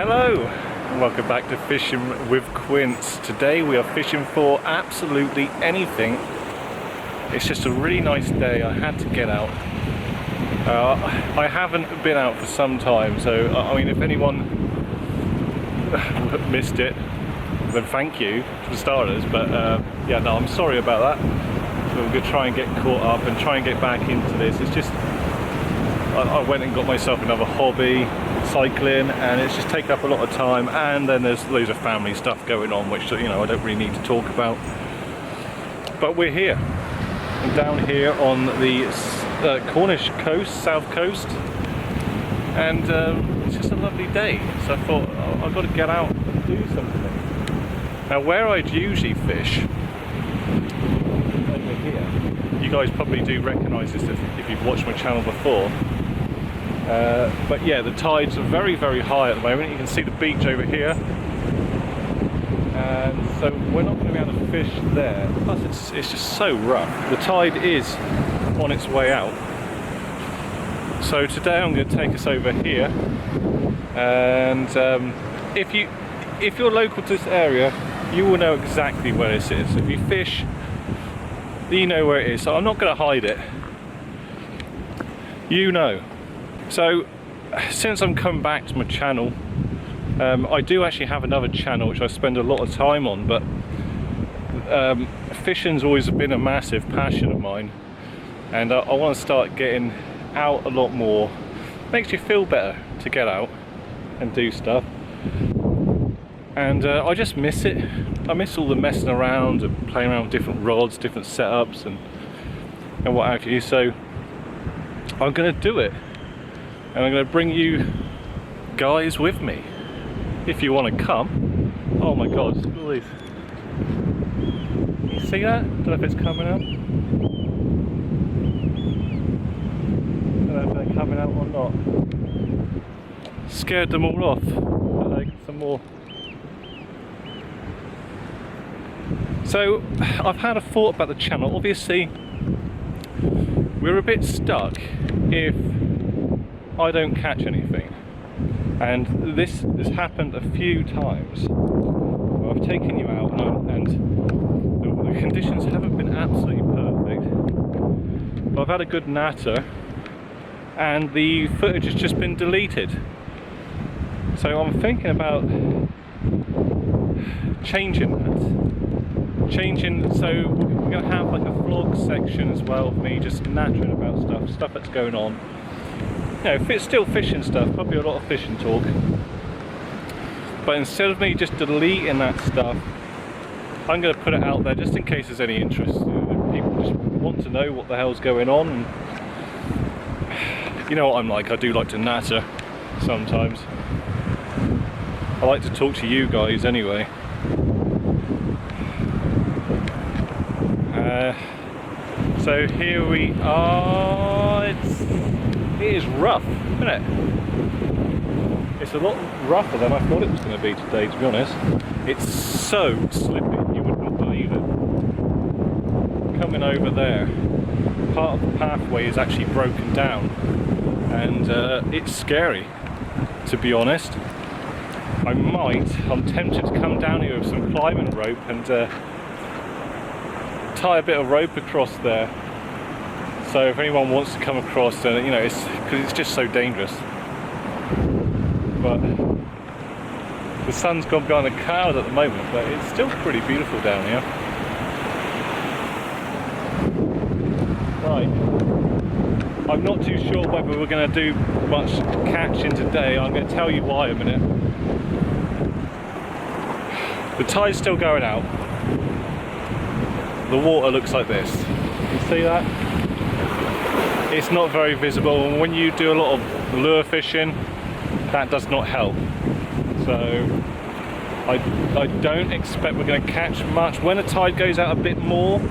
Hello and welcome back to Fishing with Quince. Today we are fishing for absolutely anything. It's just a really nice day. I had to get out. I haven't been out for some time, so I mean, if anyone missed it, then thank you for starters, but yeah, no, I'm sorry about that. So we're going to try and get caught up and try and get back into this. It's just I went and got myself another hobby, cycling, and it's just taken up a lot of time, and then there's loads of family stuff going on which, you know, I don't really need to talk about. But we're here, and down here on the Cornish coast, south coast, and it's just a lovely day, so I thought, oh, I've got to get out and do something. Now where I'd usually fish, over here, you guys probably do recognise this if you've watched my channel before. But yeah, the tides are very, very high at the moment. You can see the beach over here, and so we're not going to be able to fish there. Plus it's just so rough. The tide is on its way out. So today I'm going to take us over here, and if you're local to this area, you will know exactly where this is. If you fish, you know where it is. So I'm not going to hide it. You know. So since I'm coming back to my channel, I do actually have another channel which I spend a lot of time on, but fishing's always been a massive passion of mine, and I want to start getting out a lot more. Makes you feel better to get out and do stuff, and I just miss it. I miss all the messing around and playing around with different rods, different setups and what have you. So I'm going to do it. And I'm going to bring you guys with me. If you want to come. Oh my god, look at all these. You see that? Don't know if it's coming out. Don't know if they're coming out or not. Scared them all off. But they get some more. So, I've had a thought about the channel. Obviously, we're a bit stuck if I don't catch anything, and this has happened a few times where I've taken you out and the conditions haven't been absolutely perfect, but I've had a good natter and the footage has just been deleted. So I'm thinking about changing that. So we're going to have like a vlog section as well of me just nattering about stuff that's going on. You know, if it's still fishing stuff, probably a lot of fishing talk. But instead of me just deleting that stuff, I'm going to put it out there just in case there's any interest. You know, people just want to know what the hell's going on. And you know what I'm like, I do like to natter sometimes. I like to talk to you guys anyway. So here we are. It is rough, isn't it? It's a lot rougher than I thought it was going to be today, to be honest. It's so slippy, you would not believe it. Coming over there, part of the pathway is actually broken down, and it's scary, to be honest. I'm tempted to come down here with some climbing rope and tie a bit of rope across there. So if anyone wants to come across, then you know, it's because it's just so dangerous. But the sun's gone behind a cloud at the moment, but it's still pretty beautiful down here. Right, I'm not too sure whether we're going to do much catching today. I'm going to tell you why in a minute. The tide's still going out. The water looks like this. You see that? It's not very visible, and when you do a lot of lure fishing, that does not help. So I don't expect we're going to catch much. When the tide goes out a bit more,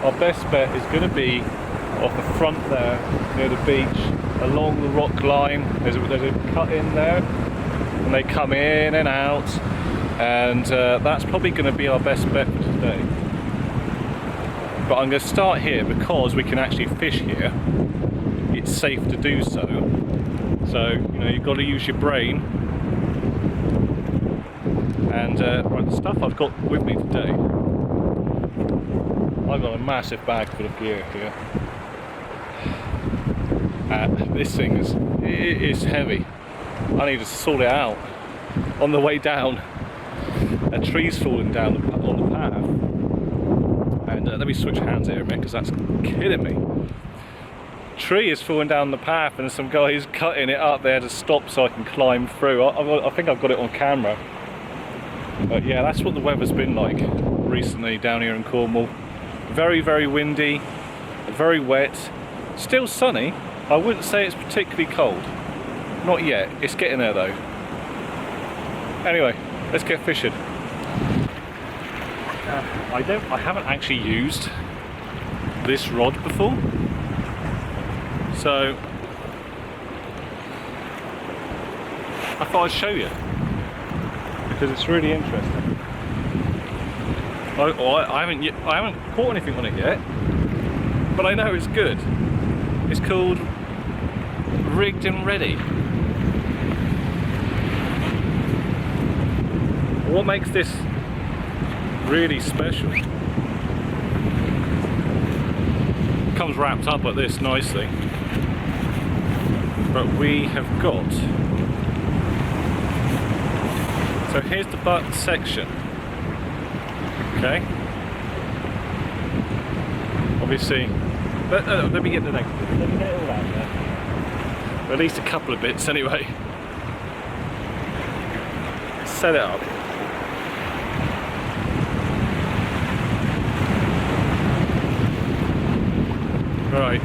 our best bet is going to be off the front there near the beach, along the rock line. There's a cut in there, and they come in and out, and that's probably going to be our best bet for today. But I'm going to start here because we can actually fish here. It's safe to do so. So, you know, you've got to use your brain And right, the stuff I've got with me today, I've got a massive bag full of gear here. This thing is heavy. I need to sort it out. On the way down, a tree's fallen down on the path. And let me switch hands here a minute, because that's killing me. Tree is falling down the path and some guys cutting it up there to stop so I can climb through. I think I've got it on camera. But yeah, that's what the weather's been like recently down here in Cornwall. Very, very windy, very wet, still sunny. I wouldn't say it's particularly cold. Not yet, it's getting there though. Anyway, let's get fishing. I haven't actually used this rod before. So I thought I'd show you, because it's really interesting. I haven't caught anything on it yet, but I know it's good. It's called Rigged and Ready. What makes this really special? It comes wrapped up like this nicely, but we have got. So here's the butt section. Okay. Obviously, let me get the next. Let me get it all out there. Or at least a couple of bits, anyway. Set it up. Right.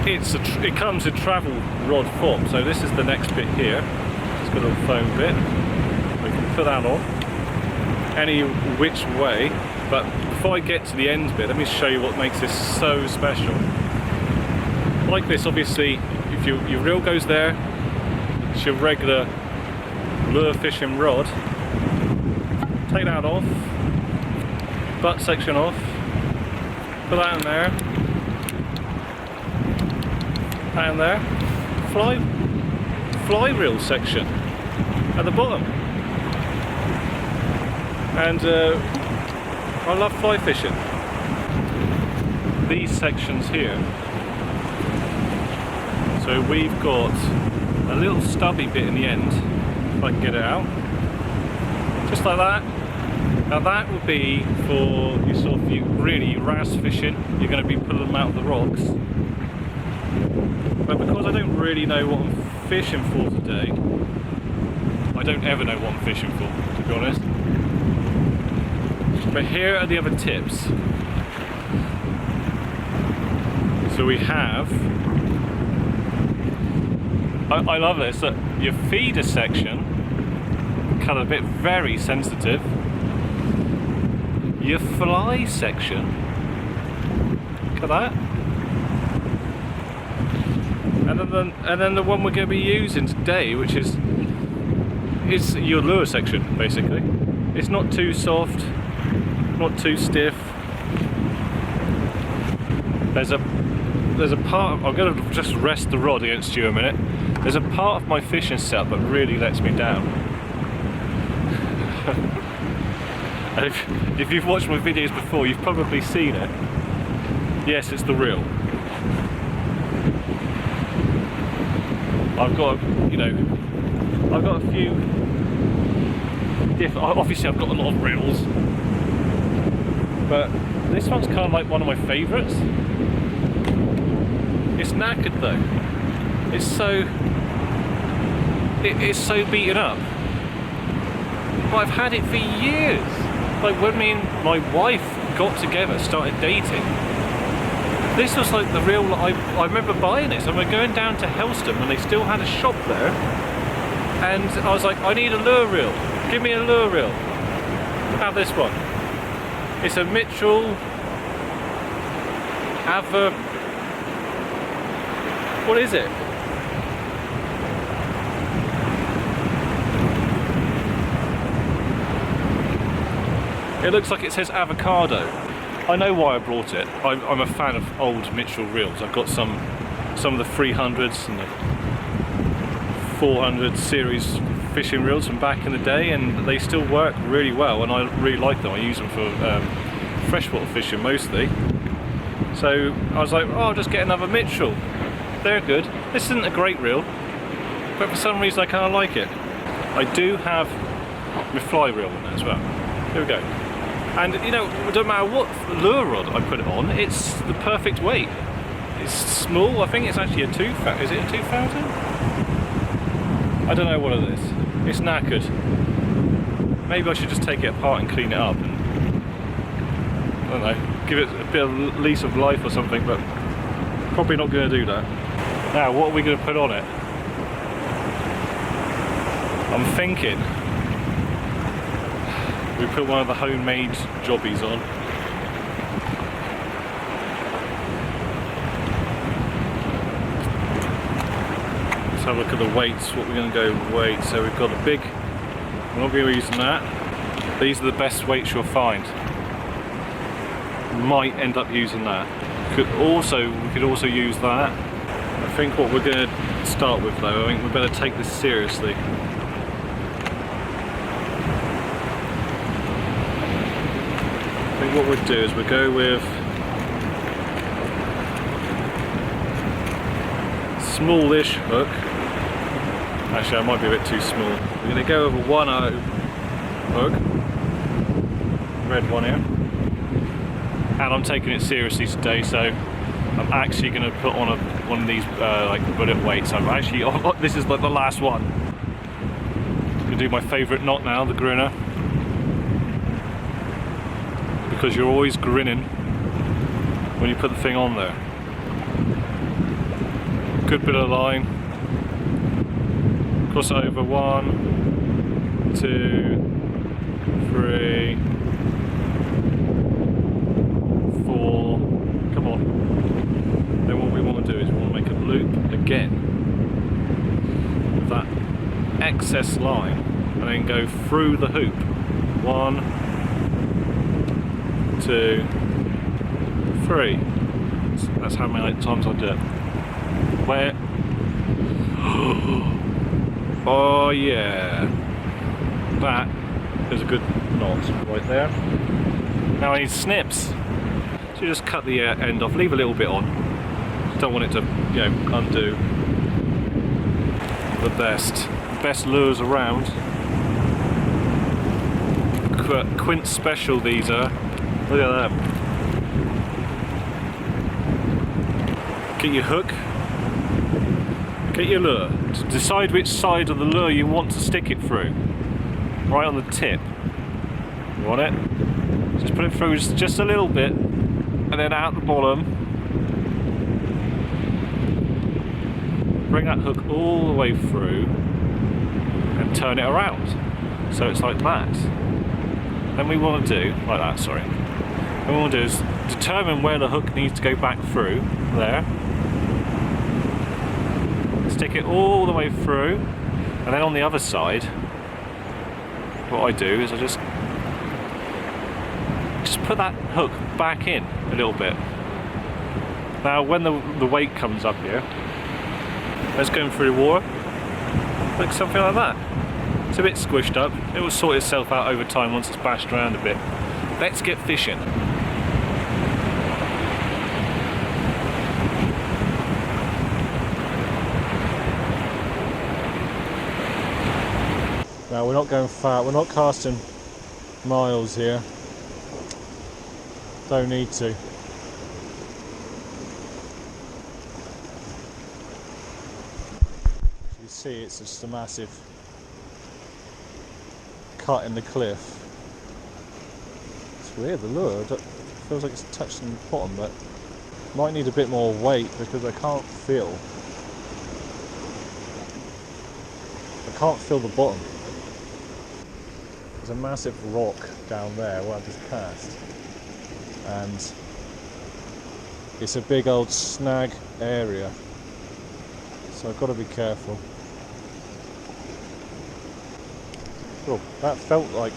It comes in travel rod form. So this is the next bit here. It's got a little foam bit. We can put that on any which way, but before I get to the end bit, let me show you what makes this so special. Like this, obviously, if your reel goes there, it's your regular lure fishing rod. Take that off, butt section off, put that in there, that in there, fly reel section at the bottom. And I love fly fishing. These sections here. So we've got a little stubby bit in the end, if I can get it out. Just like that. Now that would be for your sort of really wrasse fishing. You're going to be pulling them out of the rocks. But because I don't really know what I'm fishing for today, I don't ever know what I'm fishing for, to be honest. But here are the other tips. So we have, I love this, that your feeder section, cut a bit very sensitive. Your fly section, look at that. And then the one we're going to be using today, which is your lure section, basically. It's not too soft, not too stiff. There's a part, I'm going to just rest the rod against you a minute. There's a part of my fishing setup that really lets me down. And if you've watched my videos before, you've probably seen it. Yes, it's the reel. I've got, I've got a few different, obviously I've got a lot of reels, but this one's kind of like one of my favourites. It's knackered though. It's so beaten up. But I've had it for years. Like when me and my wife got together, started dating, this was like the reel that I remember buying this, and we're going down to Helston and they still had a shop there, and I was like, I need a lure reel, give me a lure reel. Have this one. It's a Mitchell what is it? It looks like it says avocado. I know why I brought it. I'm a fan of old Mitchell reels. I've got some of the 300s and the 400 series fishing reels from back in the day, and they still work really well, and I really like them. I use them for freshwater fishing mostly. So I was like, oh, I'll just get another Mitchell. They're good. This isn't a great reel, but for some reason I kind of like it. I do have my fly reel on it as well. Here we go. And you know, it doesn't matter what lure rod I put it on, it's the perfect weight. It's small. I think it's actually a 2000. Is it a 2000? I don't know what it is. It's knackered. Maybe I should just take it apart and clean it up and, I don't know, give it a bit of lease of life or something, but probably not going to do that. Now, what are we going to put on it? I'm thinking we put one of the homemade jobbies on. Let's have a look at the weights, what we're going to go with weight. So we've got a big, we're not going to be using that. These are the best weights you'll find. Might end up using that. We could also use that. I think what we're going to start with though, I think we better take this seriously. I think what we'll do is we'll go with smallish hook. Actually, I might be a bit too small. We're going to go with a 1/0 hook. Red one here. And I'm taking it seriously today, so I'm actually going to put on one of these like bullet weights. I'm actually, this is like the last one. I'm going to do my favourite knot now, the grinner. Because you're always grinning when you put the thing on there. Good bit of line. Cross it over 1, 2, 3, 4. Come on. Then what we want to do is we want to make a loop again with that excess line and then go through the hoop. 1, 2, 3. That's how many times I do it. Where? Oh yeah, that is a good knot right there. Now I need snips. So you just cut the end off, leave a little bit on. Don't want it to, you know, undo. The best lures around. Quint special these are. Look at that. Get your hook. Get your lure. Decide which side of the lure you want to stick it through. Right on the tip. You want it? Just put it through just a little bit, and then out the bottom. Bring that hook all the way through, and turn it around. So it's like that. Then we want to do, like that, sorry. What we want to do is determine where the hook needs to go back through, there. Stick it all the way through, and then on the other side, what I do is I just put that hook back in a little bit. Now when the weight comes up here, it's going through the water, looks something like that. It's a bit squished up, it will sort itself out over time once it's bashed around a bit. Let's get fishing. Now we're not going far, we're not casting miles here. Don't need to. As you see, it's just a massive cut in the cliff. It's weird, the lure feels like it's touched on the bottom, but might need a bit more weight because I can't feel the bottom. There's a massive rock down there where I just cast, and it's a big old snag area, so I've got to be careful. Oh, that felt like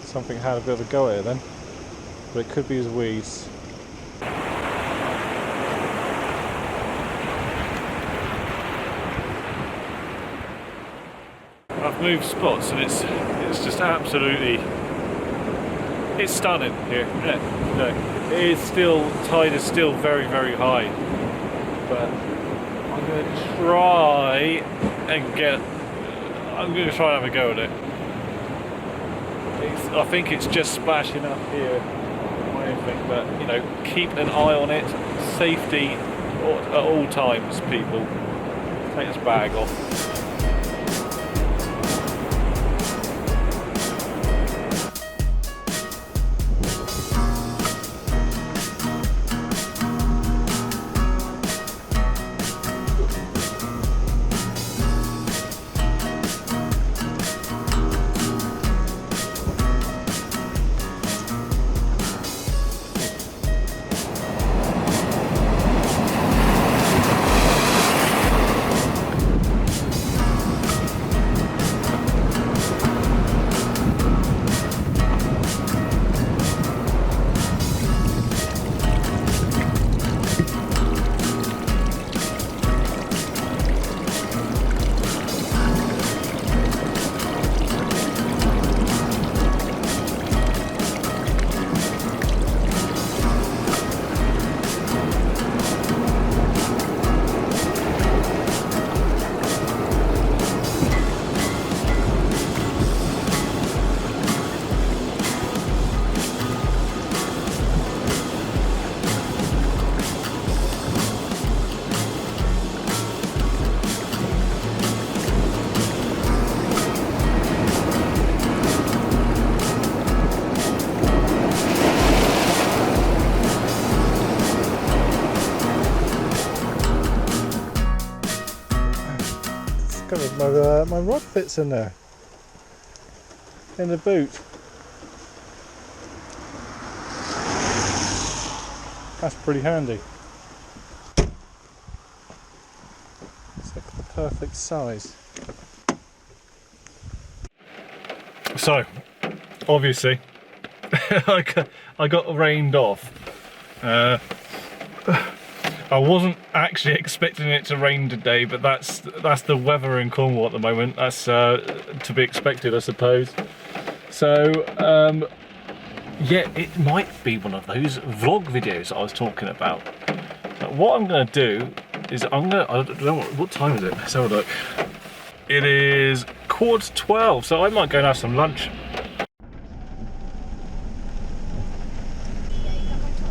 something had a bit of a go at it then, but it could be his weeds. I've moved spots and it's just absolutely, it's stunning here. Yeah, it is still, tide is still very, very high, but I'm going to try and have a go at it. I think it's just splashing up here, but you know, keep an eye on it. Safety at all times, people. Take this bag off. My rod fits in there, in the boot. That's pretty handy. It's like the perfect size. So, obviously, I got rained off. I wasn't actually expecting it to rain today, but that's the weather in Cornwall at the moment. That's to be expected, I suppose. So yeah, it might be one of those vlog videos I was talking about. But what I'm going to do is I don't know what time is it. Let's have a look. It is 11:45, so I might go and have some lunch.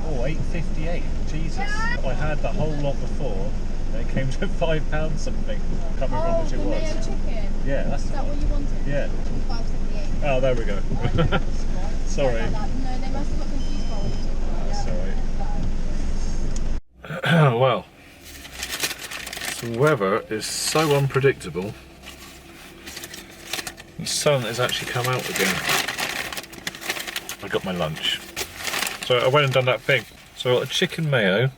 Oh, 8.58. Jesus. I had the whole lot before, and it came to £5 something. I can't remember how much it was. Chicken? Yeah, that's the one. Is that what you wanted? Yeah. £5.78. Oh, there we go. Sorry. No, they must have got confused by what you told me. Sorry. Well, the weather is so unpredictable. The sun has actually come out again. I got my lunch. So I went and done that thing. So I got a chicken mayo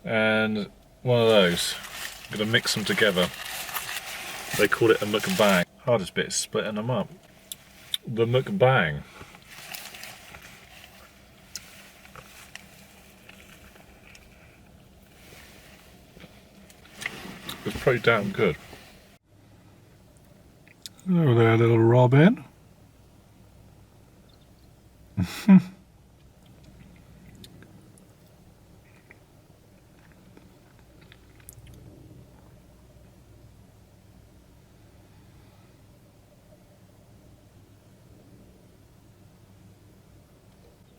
and one of those. I'm going to mix them together. They call it a McBang. Hardest bit is splitting them up. The McBang. It's pretty damn good. Hello there, little Robin.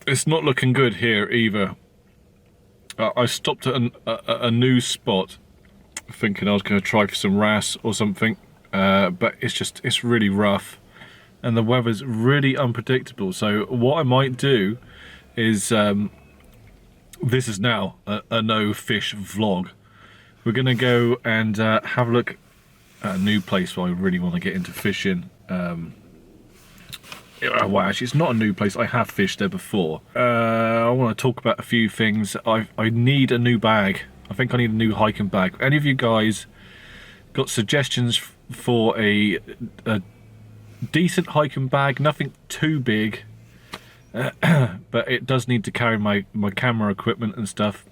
It's not looking good here either. I stopped at a new spot thinking I was going to try for some wrasse or something, but it's really rough and the weather's really unpredictable. So what I might do is, this is now a no fish vlog. We're going to go and have a look at a new place where I really want to get into fishing. Well, actually, it's not a new place. I have fished there before. I want to talk about a few things. I need a new bag. I think I need a new hiking bag. Any of you guys got suggestions for a decent hiking bag? Nothing too big, but it does need to carry my camera equipment and stuff.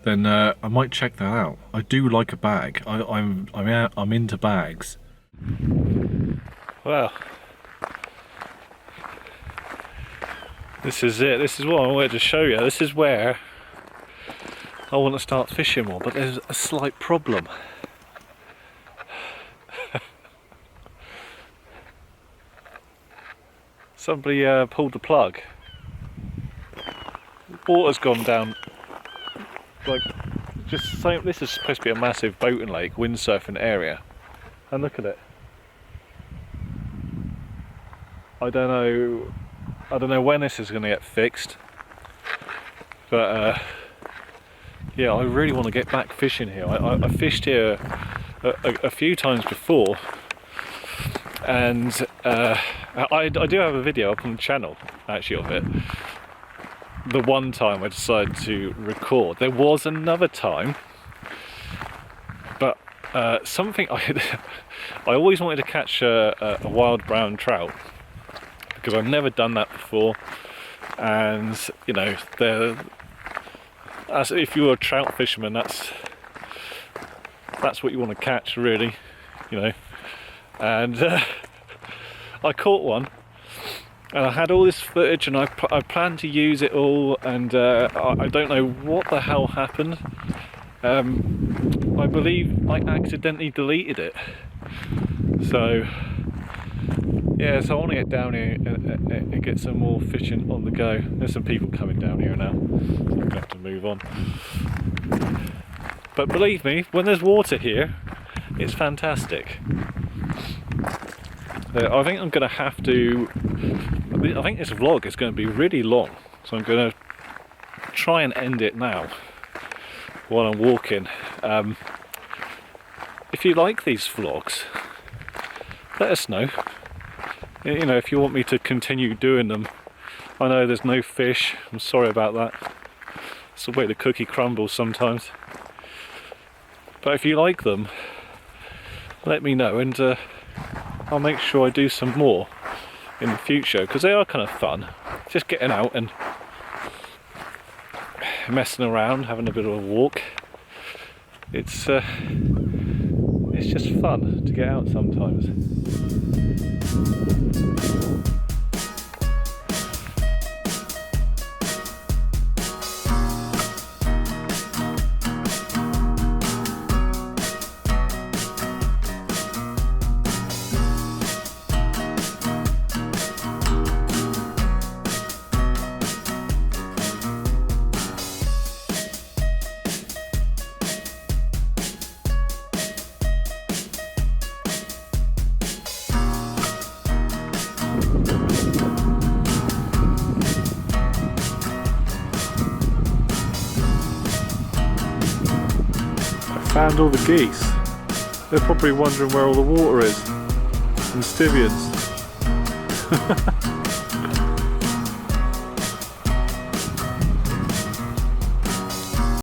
then I might check that out. I do like a bag. I'm into bags. Well, this is it. This is what I wanted to show you. This is where I want to start fishing more, but there's a slight problem. Somebody pulled the plug. Water's gone down. Like, just saying, this is supposed to be a massive boating lake, windsurfing area, and look at it. I don't know when this is going to get fixed, but yeah, I really want to get back fishing here. I fished here a few times before, and I do have a video up on the channel actually of it. The one time I decided to record. There was another time, but something I always wanted to catch a wild brown trout, because I've never done that before, and you know, if you're a trout fisherman, that's what you want to catch, really, you know. And I caught one, and I had all this footage, and I planned to use it all, and I don't know what the hell happened. I believe I accidentally deleted it. So yeah, so I want to get down here and get some more fishing on the go. There's some people coming down here now, so I'm going to have to move on. But believe me, when there's water here, it's fantastic. I think I'm going to have to... I think this vlog is going to be really long, so I'm going to try and end it now while I'm walking. If you like these vlogs, let us know. You know, if you want me to continue doing them. I know there's no fish, I'm sorry about that. It's the way the cookie crumbles sometimes. But if you like them, let me know, and I'll make sure I do some more in the future, because they are kind of fun. Just getting out and messing around, having a bit of a walk. It's just fun to get out sometimes. Found all the geese. They're probably wondering where all the water is. And Stithians.